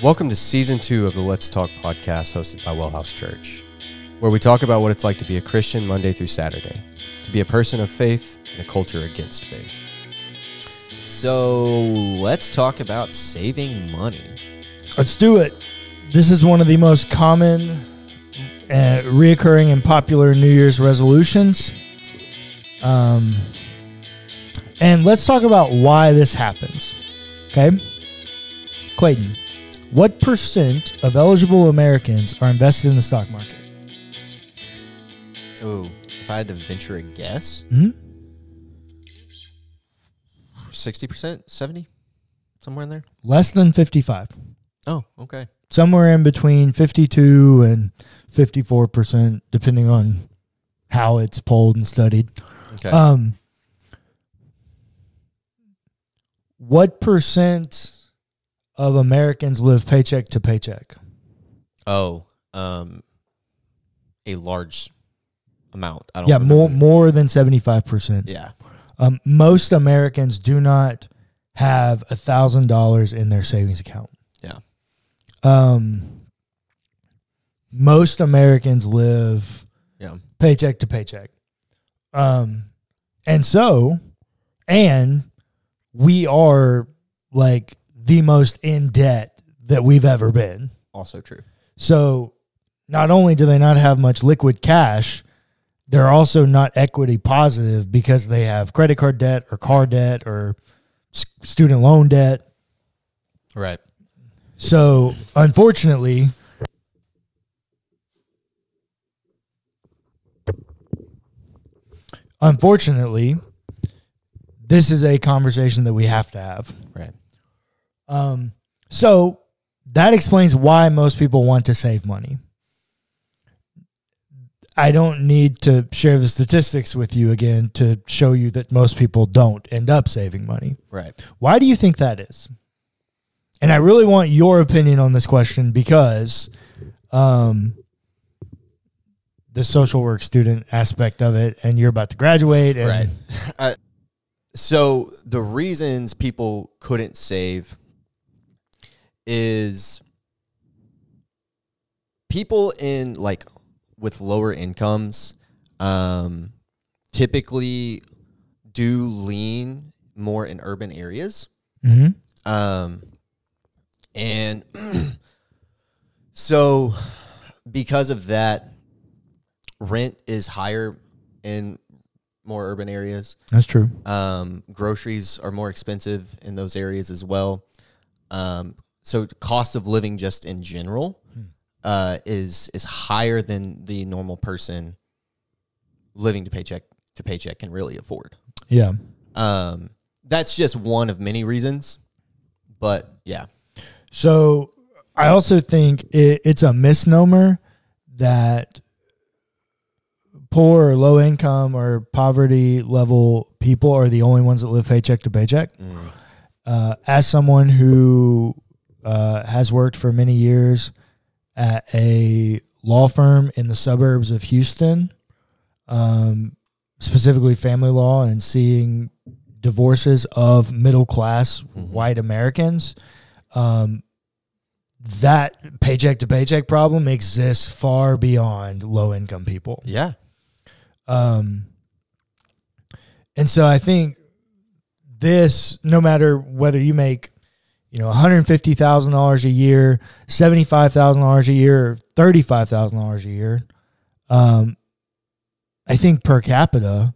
Welcome to Season 2 of the Let's Talk podcast hosted by WellHouse Church, where we talk about what it's like to be a Christian Monday through Saturday, to be a person of faith in a culture against faith. So let's talk about saving money. Let's do it. This is one of the most common, reoccurring, and popular New Year's resolutions. And let's talk about why this happens. Okay? Clayton, what percent of eligible Americans are invested in the stock market? Oh, if I had to venture a guess, 60%, 70, somewhere in there. Less than 55. Oh, okay. Somewhere in between 52 and 54%, depending on how it's polled and studied. Okay. What percent of Americans live paycheck to paycheck? Oh, a large amount. I don't more than 75%. Yeah. Most Americans do not have $1,000 in their savings account. Yeah. Most Americans live paycheck to paycheck. And we are like the most in debt that we've ever been. Also true. So not only do they not have much liquid cash, they're also not equity positive because they have credit card debt or car debt or student loan debt. Right. So unfortunately, this is a conversation that we have to have. Right. So that explains why most people want to save money. I don't need to share the statistics with you again to show you that most people don't end up saving money. Right. Why do you think that is? And I really want your opinion on this question because the social work student aspect of it, and you're about to graduate. And right. So the reasons people couldn't save is people in with lower incomes typically do lean more in urban areas. Mm-hmm. And so because of that, rent is higher in more urban areas. That's true. Groceries are more expensive in those areas as well. So cost of living just in general is higher than the normal person living to paycheck can really afford. Yeah. That's just one of many reasons, but yeah. So I also think it's a misnomer that poor or low income or poverty level people are the only ones that live paycheck to paycheck. As someone who has worked for many years at a law firm in the suburbs of Houston, specifically family law, and seeing divorces of middle-class white Americans, that paycheck to paycheck problem exists far beyond low-income people. Yeah. And so I think this, no matter whether you make, $150,000 a year, $75,000 a year, or $35,000 a year, I think per capita,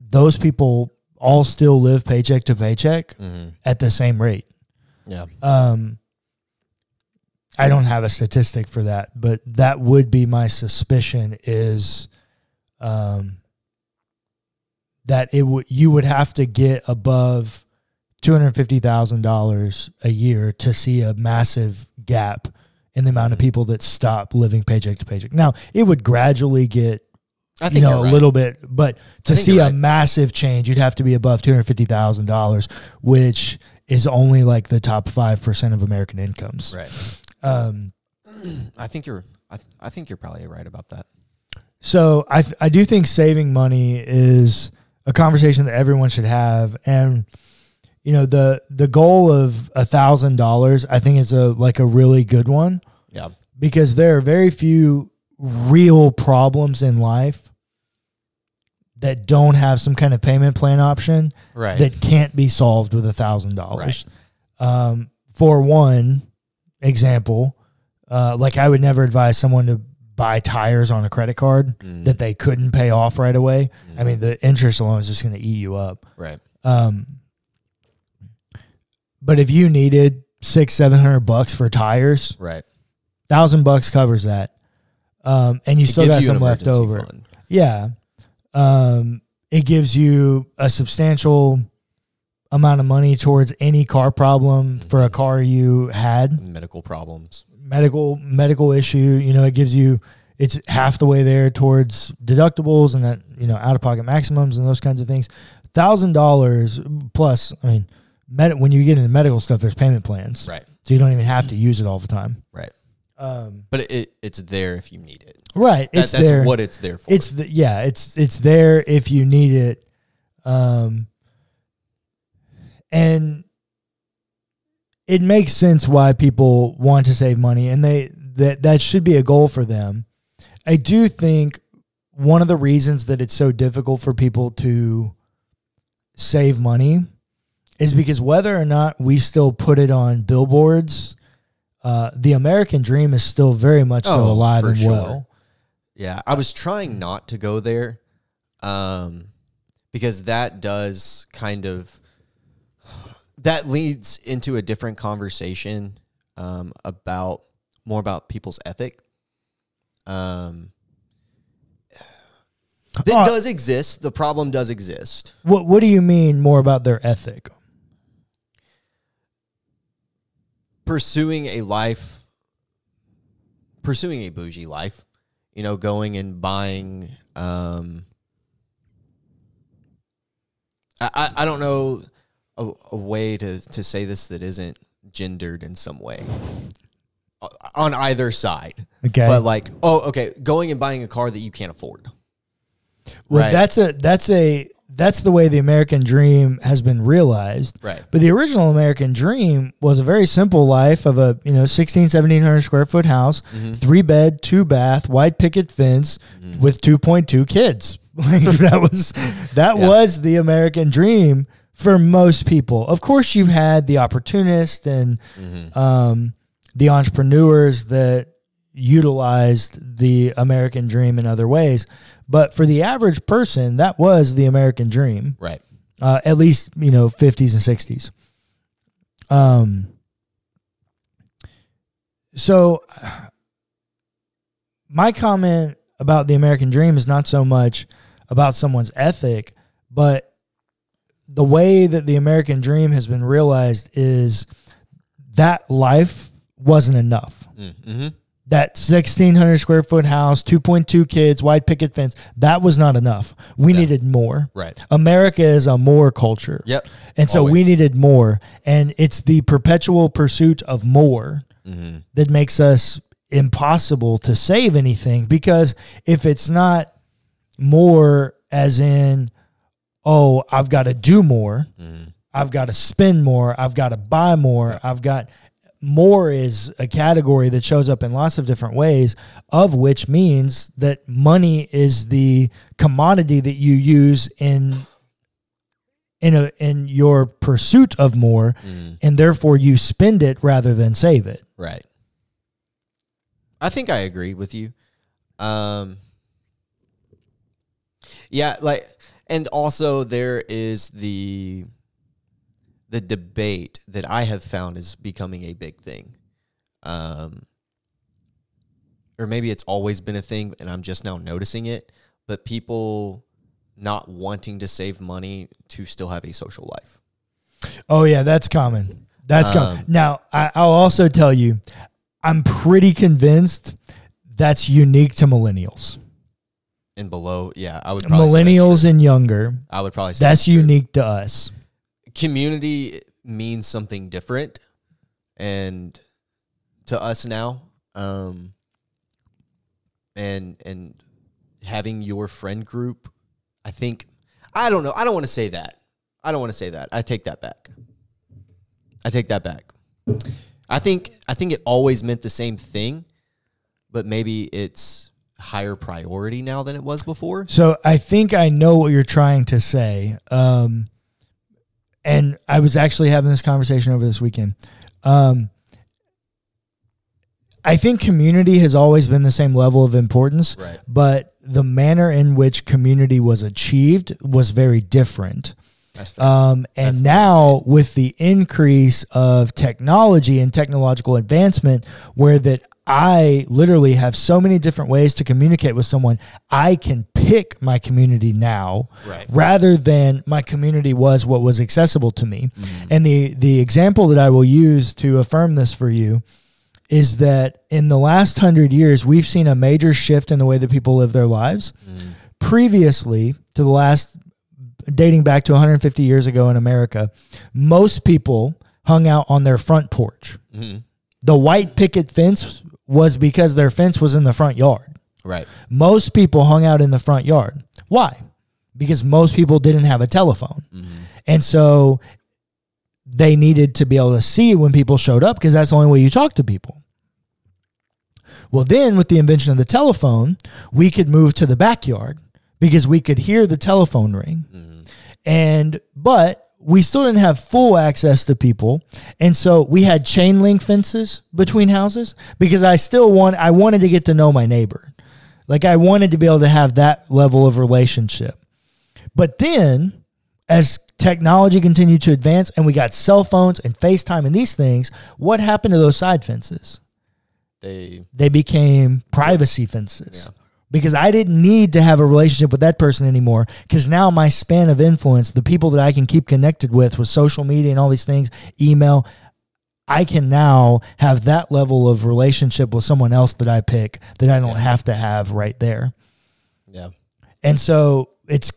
those people all still live paycheck to paycheck at the same rate. Yeah. I don't have a statistic for that, but that would be my suspicion is that you would have to get above $250,000 a year to see a massive gap in the amount of people that stop living paycheck to paycheck. Now, it would gradually get a little bit, but to see a massive change, you'd have to be above $250,000, which is only like the top 5% of American incomes. Right. I think you're probably right about that. So I do think saving money is a conversation that everyone should have. And you know, the goal of $1,000, I think is a really good one. Yeah. Because there are very few real problems in life that don't have some kind of payment plan option that can't be solved with $1,000. Right. For one example, like I would never advise someone to buy tires on a credit card that they couldn't pay off right away. I mean, the interest alone is just going to eat you up. Right. But if you needed $600-700 for tires, right, $1,000 covers that. And you still got some left over. Fund. Yeah. It gives you a substantial amount of money towards any car problem for a car you had. Medical problems. Medical issue. You know, it gives you, it's half the way there towards deductibles and that, you know, out-of-pocket maximums and those kinds of things. $1,000 plus, I mean, when you get into medical stuff, there's payment plans. Right. So you don't even have to use it all the time. Right. But it's there if you need it. Right. That's there. what it's there for. It's there if you need it. And it makes sense why people want to save money, and that should be a goal for them. I do think one of the reasons that it's so difficult for people to save money is because whether or not we still put it on billboards, the American dream is still very much so alive and well. Yeah, I was trying not to go there because that does kind of, that leads into a different conversation about people's ethic. It does exist. The problem does exist. What do you mean more about their ethic? Pursuing a bougie life, you know, going and buying, I don't know a way to say this that isn't gendered in some way on either side. Okay. But like, going and buying a car that you can't afford. Well, right? that's the way the American dream has been realized. Right. But the original American dream was a very simple life of a 1,700 square foot house, 3-bed, 2-bath, white picket fence with 2.2 kids. Like that was the American dream for most people. Of course, you had the opportunists and the entrepreneurs that utilized the American dream in other ways. But for the average person, that was the American dream. Right. At least, 50s and 60s. So my comment about the American dream is not so much about someone's ethic, but the way that the American dream has been realized is that life wasn't enough. Mm-hmm. That 1,600 square foot house, 2.2 kids, white picket fence, that was not enough. We needed more. Right. America is a more culture. Yep. And so we needed more. And it's the perpetual pursuit of more that makes us impossible to save anything. Because if it's not more as in, I've got to do more, I've got to spend more, I've got to buy more, more is a category that shows up in lots of different ways, of which means that money is the commodity that you use in your pursuit of more, and therefore you spend it rather than save it. Right. I think I agree with you. And also there is the debate that I have found is becoming a big thing. Or maybe it's always been a thing and I'm just now noticing it, but people not wanting to save money to still have a social life. Oh yeah, that's common. That's common. Now, I'll also tell you, I'm pretty convinced that's unique to millennials. And below, yeah, I would probably millennials and younger. I would probably say that's unique to us. Community means something different, and to us now, and having your friend group, I don't know. I don't want to say that. I take that back. I take that back. I think it always meant the same thing, but maybe it's higher priority now than it was before. So I think I know what you're trying to say. And I was actually having this conversation over this weekend. I think community has always been the same level of importance, Right. but the manner in which community was achieved was very different. That's fair. And That's now with the increase of technology and technological advancement, where that I literally have so many different ways to communicate with someone, I can pick my community now, Right. rather than my community was what was accessible to me. And the example that I will use to affirm this for you is that in the last 100 years, we've seen a major shift in the way that people live their lives. Previously, to the last, dating back to 150 years ago in America, most people hung out on their front porch. The white picket fence was because their fence was in the front yard. Right. Most people hung out in the front yard. Why? Because most people didn't have a telephone. And so they needed to be able to see when people showed up, because that's the only way you talk to people. Well, then with the invention of the telephone, we could move to the backyard because we could hear the telephone ring. But we still didn't have full access to people. And so we had chain link fences between houses because I wanted to get to know my neighbor. Like, I wanted to be able to have that level of relationship. But then as technology continued to advance and we got cell phones and FaceTime and these things, what happened to those side fences? They became privacy fences. Yeah. Because I didn't need to have a relationship with that person anymore, because now my span of influence, the people that I can keep connected with social media and all these things, email, I can now have that level of relationship with someone else that I pick that I don't have to have right there. Yeah. And so it's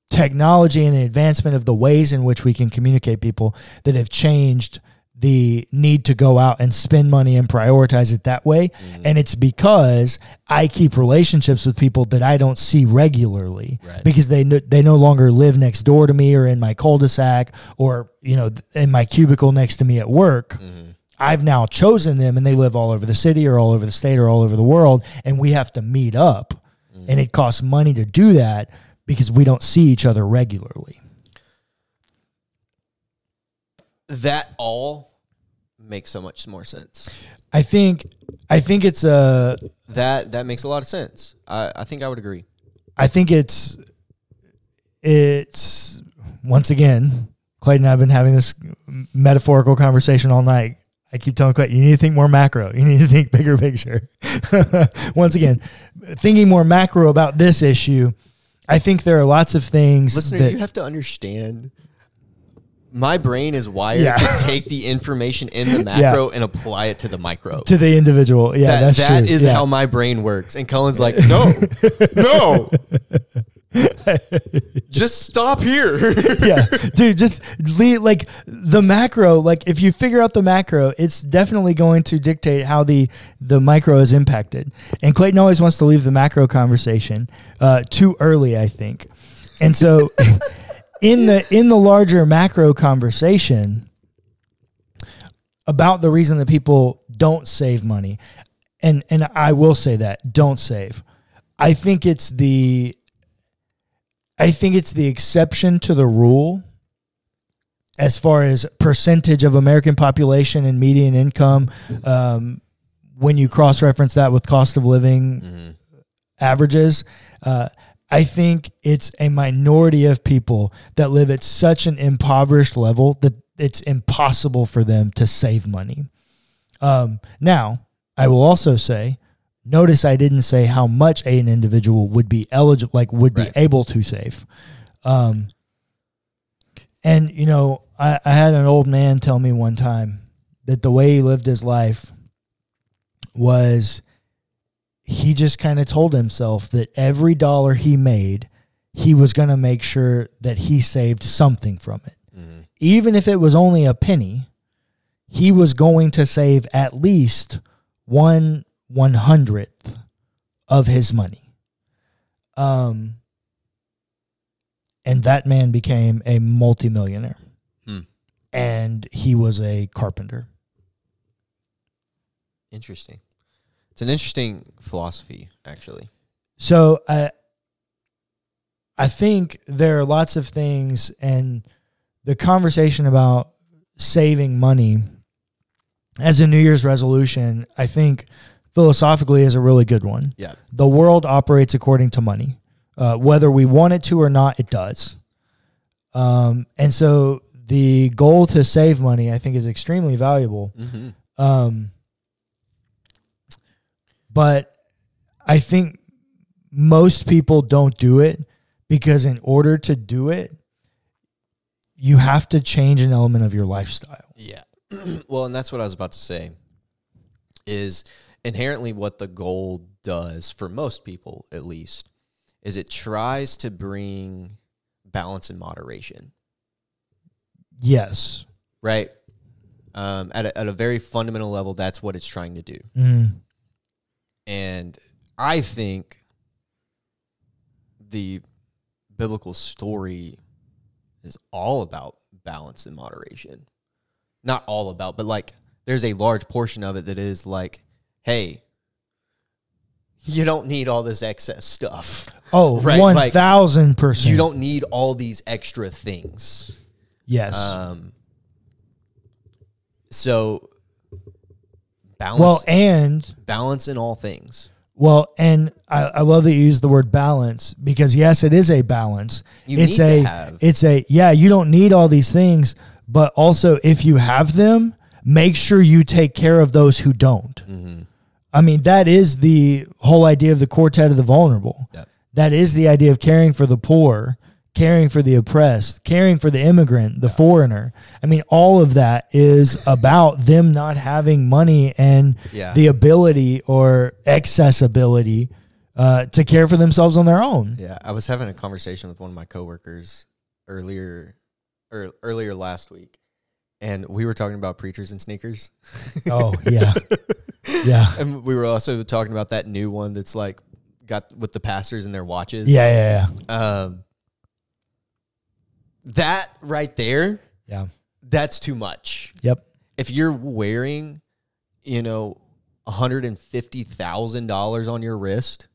technology and the advancement of the ways in which we can communicate people that have changed the need to go out and spend money and prioritize it that way. And it's because I keep relationships with people that I don't see regularly, because they no longer live next door to me or in my cul-de-sac or, in my cubicle next to me at work. I've now chosen them, and they live all over the city or all over the state or all over the world, and we have to meet up. And it costs money to do that because we don't see each other regularly. That all makes so much more sense. I think it's That makes a lot of sense. I think I would agree. I think it's once again, Clayton and I have been having this metaphorical conversation all night. I keep telling Clayton, you need to think more macro. You need to think bigger picture. Once again, thinking more macro about this issue, I think there are lots of things. Listener, you have to understand, my brain is wired to take the information in the macro and apply it to the micro. To the individual. Yeah, that's true. That is how my brain works. And Cullen's like, no. Just stop here. Dude, just leave, like, the macro, like, if you figure out the macro, it's definitely going to dictate how the micro is impacted. And Clayton always wants to leave the macro conversation too early, I think. And so in the larger macro conversation about the reason that people don't save money, and I will say that, don't save. I think it's the exception to the rule as far as percentage of American population and median income. When you cross-reference that with cost of living averages, I think it's a minority of people that live at such an impoverished level that it's impossible for them to save money. Now, I will also say, notice I didn't say how much an individual would be eligible, be able to save. And, I had an old man tell me one time that the way he lived his life was he just kind of told himself that every dollar he made, he was going to make sure that he saved something from it. Even if it was only a penny, he was going to save at least 1/100th of his money. And that man became a multimillionaire. and he was a carpenter. Interesting. It's an interesting philosophy, actually. So I think there are lots of things, and the conversation about saving money as a New Year's resolution, I think philosophically is a really good one. Yeah. The world operates according to money. Whether we want it to or not, it does. And so the goal to save money, I think, is extremely valuable. Mm-hmm. But I think most people don't do it because in order to do it, you have to change an element of your lifestyle. Yeah. Well, and that's what I was about to say, is inherently what the goal does, for most people at least, is it tries to bring balance and moderation. Yes. Right? At a very fundamental level, that's what it's trying to do. Mm. And I think the biblical story is all about balance and moderation. Not all about, but like there's a large portion of it that is like, hey, you don't need all this excess stuff. Oh, right? 1,000%. You don't need all these extra things. Yes. So balance. Well, and balance in all things. Well, and I love that you use the word balance, because yes, it is a balance. You need to have. You don't need all these things, but also if you have them, make sure you take care of those who don't. Mm-hmm. I mean, that is the whole idea of the quartet of the vulnerable. Yep. That is the idea of caring for the poor, caring for the oppressed, caring for the immigrant, the foreigner. I mean, all of that is about them not having money and the ability or accessibility to care for themselves on their own. Yeah, I was having a conversation with one of my coworkers earlier last week, and we were talking about preachers and sneakers. Oh, yeah. Yeah. And we were also talking about that new one that's like got with the pastors and their watches. Yeah. That right there, that's too much. Yep. If you're wearing, $150,000 on your wrist,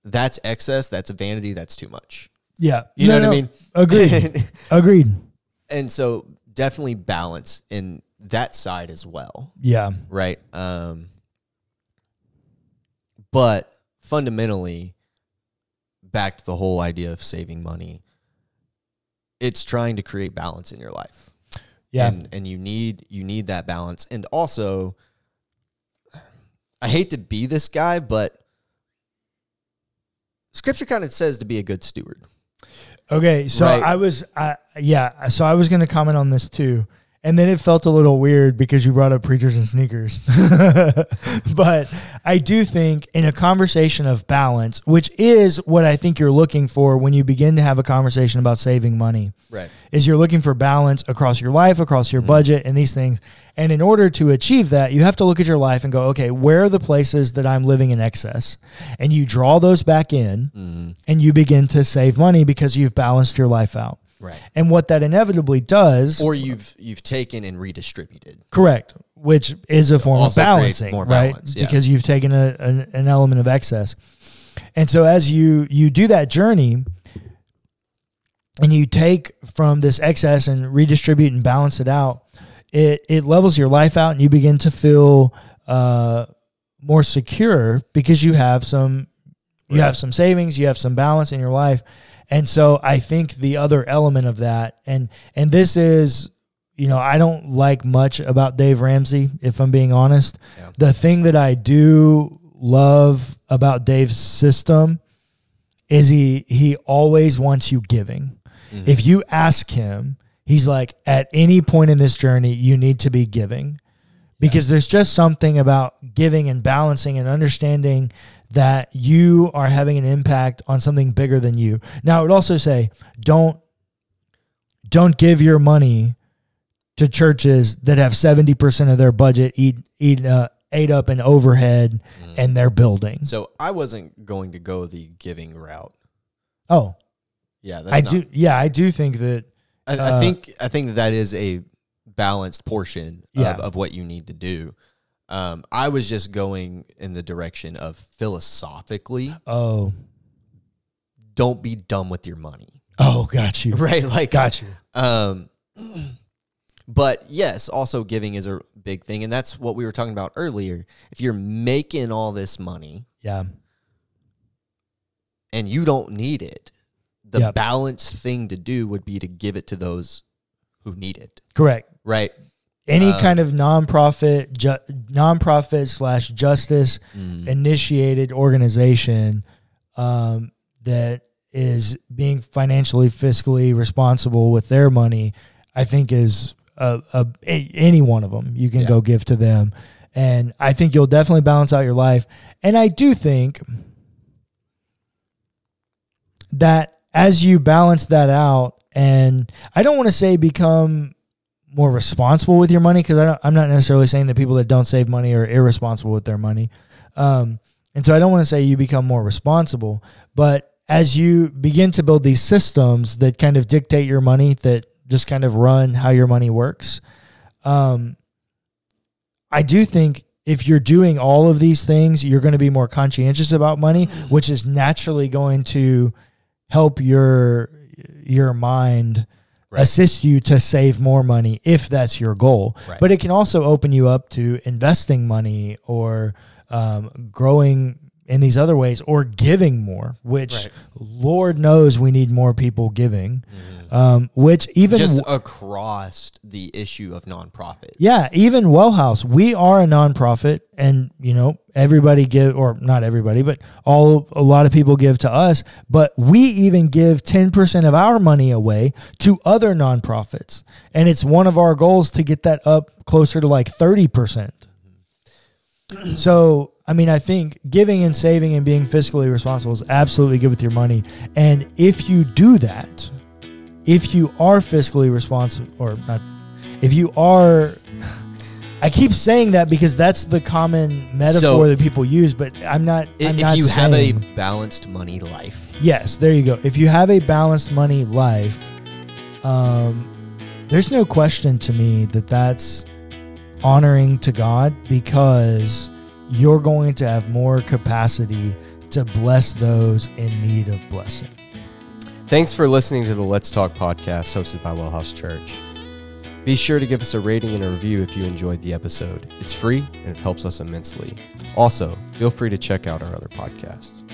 that's excess, that's a vanity, that's too much. Yeah. You know what I mean? Agreed. Agreed. And so definitely balance in that side as well. Yeah. Right. But fundamentally, back to the whole idea of saving money, it's trying to create balance in your life. Yeah. And you need that balance. And also, I hate to be this guy, but Scripture kind of says to be a good steward. Okay, so right? I was going to comment on this too. And then it felt a little weird because you brought up preachers and sneakers. But I do think in a conversation of balance, which is what I think you're looking for when you begin to have a conversation about saving money, right? Is you're looking for balance across your life, across your budget, and these things. And in order to achieve that, you have to look at your life and go, okay, where are the places that I'm living in excess? And you draw those back in and you begin to save money because you've balanced your life out. Right. And what that inevitably does, or you've taken and redistributed. Correct, which is a form also of balancing, more right? balance, yeah. Because you've taken an element of excess. And so as you do that journey and you take from this excess and redistribute and balance it out, it levels your life out and you begin to feel more secure because you have some savings, you have some balance in your life. And so I think the other element of that, and this is, I don't like much about Dave Ramsey, if I'm being honest. Yeah. The thing that I do love about Dave's system is he always wants you giving. Mm-hmm. If you ask him, he's like, at any point in this journey, you need to be giving. Because there's just something about giving and balancing and understanding that you are having an impact on something bigger than you. Now, I would also say, don't give your money to churches that have 70% of their budget ate up in overhead and their building. So I wasn't going to go the giving route. Oh, yeah, I do think that I think that is a balanced portion of what you need to do. I was just going in the direction of philosophically. Oh, don't be dumb with your money. Oh, got you. Right, like got you. But yes, also giving is a big thing, and that's what we were talking about earlier. If you're making all this money, and you don't need it, the balanced thing to do would be to give it to those who need it. Correct. Right. Any kind of nonprofit / justice initiated organization that is being financially, fiscally responsible with their money, I think is any one of them. You can go give to them. And I think you'll definitely balance out your life. And I do think that as you balance that out, and I don't want to say become more responsible with your money, because I'm not necessarily saying that people that don't save money are irresponsible with their money. And so I don't want to say you become more responsible, but as you begin to build these systems that kind of dictate your money, that just kind of run how your money works, I do think if you're doing all of these things, you're going to be more conscientious about money, which is naturally going to help your mind assist you to save more money if that's your goal. Right. But it can also open you up to investing money or growing in these other ways, or giving more, which Lord knows we need more people giving. Which even just across the issue of nonprofits. Yeah, even WellHouse, we are a nonprofit, and everybody give, or not everybody, but a lot of people give to us, but we even give 10% of our money away to other nonprofits. And it's one of our goals to get that up closer to like 30%. So, I mean, I think giving and saving and being fiscally responsible is absolutely good with your money. And if you do that, if you are fiscally responsible, or not, if you are, I keep saying that because that's the common metaphor that people use, but I'm not. If you have a balanced money life. Yes, there you go. If you have a balanced money life, there's no question to me that that's honoring to God, because you're going to have more capacity to bless those in need of blessing. Thanks for listening to the Let's Talk podcast hosted by WellHouse Church. Be sure to give us a rating and a review if you enjoyed the episode. It's free and it helps us immensely. Also, feel free to check out our other podcasts.